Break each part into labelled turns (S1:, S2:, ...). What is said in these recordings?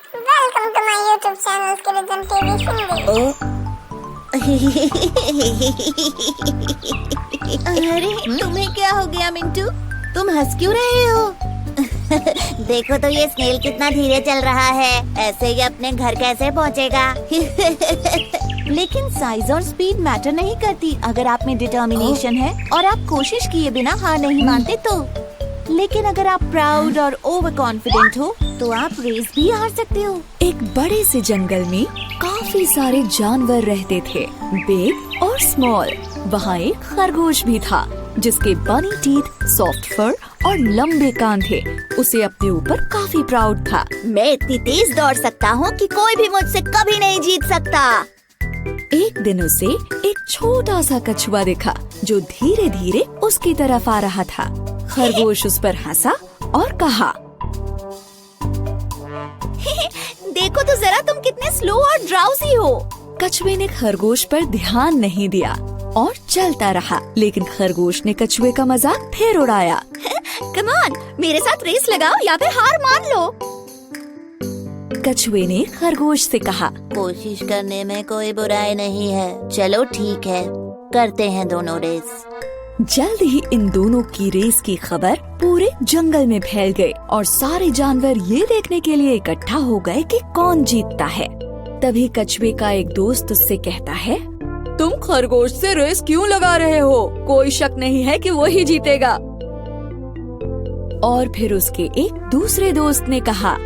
S1: Welcome to my YouTube channel skeleton TV Hindi.
S2: अरे तुम्हें क्या हो गया मिंटू? तुम हंस क्यों रहे हो?
S3: देखो तो ये स्नेल कितना धीरे चल रहा है, ऐसे ही अपने घर कैसे पहुंचेगा?
S2: लेकिन साइज और स्पीड मैटर नहीं करती अगर आप में डिटर्मिनेशन है और आप कोशिश किए बिना हार नहीं मानते तो। लेकिन अगर आप प्राउड और ओवर कॉन्फिडेंट हो तो आप रेस भी हार सकते हो।
S4: एक बड़े से जंगल में काफी सारे जानवर रहते थे, बिग और स्मॉल। वहाँ एक खरगोश भी था जिसके बनी टीथ, सॉफ्ट फर और लंबे कान थे। उसे अपने ऊपर काफी प्राउड था।
S3: मैं इतनी तेज दौड़ सकता हूँ कि कोई भी मुझसे कभी नहीं जीत सकता।
S4: एक दिन उसे एक छोटा सा कछुआ दिखा जो धीरे धीरे उसकी तरफ आ रहा था। खरगोश उस पर हंसा और कहा,
S2: देखो तो जरा तुम कितने स्लो और ड्राउजी हो।
S4: कछुए ने खरगोश पर ध्यान नहीं दिया और चलता रहा, लेकिन खरगोश ने कछुए का मजाक फिर उड़ाया।
S2: कम ऑन, मेरे साथ रेस लगाओ या फिर हार मान लो।
S4: कछुए ने खरगोश से कहा,
S3: कोशिश करने में कोई बुराई नहीं है। चलो ठीक है, करते हैं दोनों रेस।
S4: जल्द ही इन दोनों की रेस की खबर पूरे जंगल में फैल गई और सारे जानवर ये देखने के लिए इकट्ठा हो गए कि कौन जीतता है। तभी कछुए का एक दोस्त उससे कहता है, तुम खरगोश से रेस क्यों लगा रहे हो? कोई शक नहीं है कि वही जीतेगा। और फिर उसके एक दूसरे दोस्त ने कहा,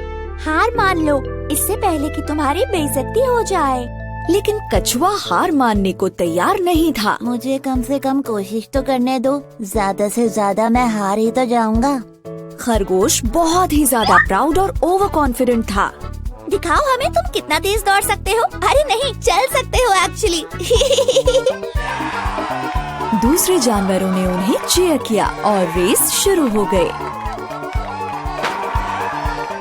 S2: हार मान लो इससे पहले कि तुम्हारी बेइज्जती हो जाए।
S4: लेकिन कछुआ हार मानने को तैयार नहीं था।
S3: मुझे कम से कम कोशिश तो करने दो, ज्यादा से ज्यादा मैं हार ही तो जाऊंगा।
S4: खरगोश बहुत ही ज्यादा प्राउड और ओवर कॉन्फिडेंट था।
S2: दिखाओ हमें तुम कितना तेज दौड़ सकते हो। अरे नहीं, चल सकते हो एक्चुअली।
S4: दूसरे जानवरों ने उन्हें चीयर किया और रेस शुरू हो गई।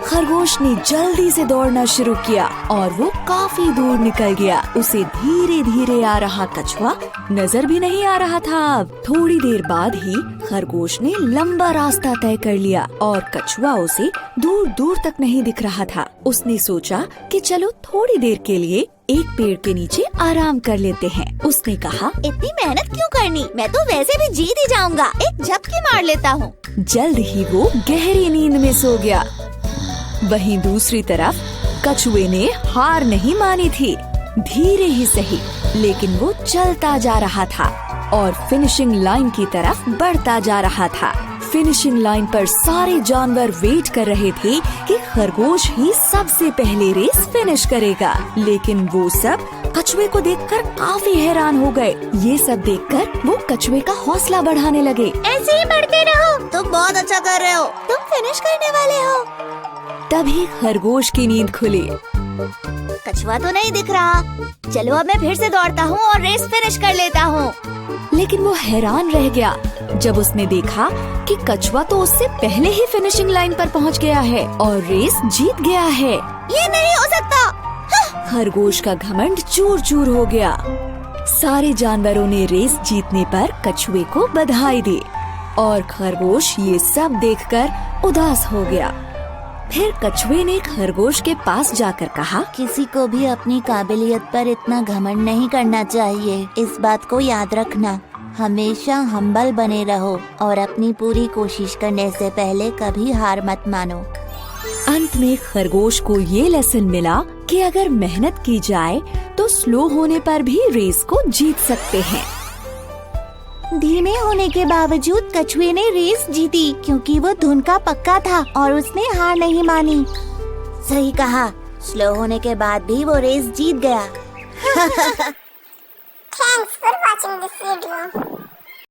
S4: खरगोश ने जल्दी से दौड़ना शुरू किया और वो काफी दूर निकल गया। उसे धीरे धीरे आ रहा कछुआ नजर भी नहीं आ रहा था। अब थोड़ी देर बाद ही खरगोश ने लंबा रास्ता तय कर लिया और कछुआ उसे दूर दूर तक नहीं दिख रहा था। उसने सोचा कि चलो थोड़ी देर के लिए एक पेड़ के नीचे आराम कर लेते हैं। उसने कहा,
S2: इतनी मेहनत क्यों करनी, मैं तो वैसे भी जीत ही जाऊंगा। एक झपकी मार लेता हूँ।
S4: जल्द ही वो गहरी नींद में सो गया। वहीं दूसरी तरफ कछुए ने हार नहीं मानी थी। धीरे ही सही, लेकिन वो चलता जा रहा था और फिनिशिंग लाइन की तरफ बढ़ता जा रहा था। फिनिशिंग लाइन पर सारे जानवर वेट कर रहे थे कि खरगोश ही सबसे पहले रेस फिनिश करेगा। लेकिन वो सब कछुए को देखकर काफी हैरान हो गए। ये सब देखकर वो कछुए का हौसला बढ़ाने लगे।
S2: ऐसे ही बढ़ते रहो,
S3: तुम बहुत अच्छा कर रहे हो।
S2: तुम फिनिश करने वाले हो।
S4: तभी खरगोश की नींद खुली।
S2: कछुआ तो नहीं दिख रहा। चलो अब मैं फिर से दौड़ता हूँ और रेस फिनिश कर लेता हूँ।
S4: लेकिन वो हैरान रह गया जब उसने देखा कि कछुआ तो उससे पहले ही फिनिशिंग लाइन पर पहुँच गया है और रेस जीत गया है।
S2: ये नहीं हो सकता।
S4: खरगोश का घमंड चूर चूर हो गया। सारे जानवरों ने रेस जीतने पर कछुए को बधाई दी और खरगोश ये सब देखकर उदास हो गया। फिर कछुए ने खरगोश के पास जाकर कहा,
S3: किसी को भी अपनी काबिलियत पर इतना घमंड नहीं करना चाहिए। इस बात को याद रखना, हमेशा हम्बल बने रहो और अपनी पूरी कोशिश करने से पहले कभी हार मत मानो।
S4: अंत में खरगोश को ये लेसन मिला कि अगर मेहनत की जाए तो स्लो होने पर भी रेस को जीत सकते हैं।
S2: धीमे होने के बावजूद कछुए ने रेस जीती क्योंकि वो धुन का पक्का था और उसने हार नहीं मानी।
S3: सही कहा, स्लो होने के बाद भी वो रेस जीत गया।
S1: Thanks for watching this video.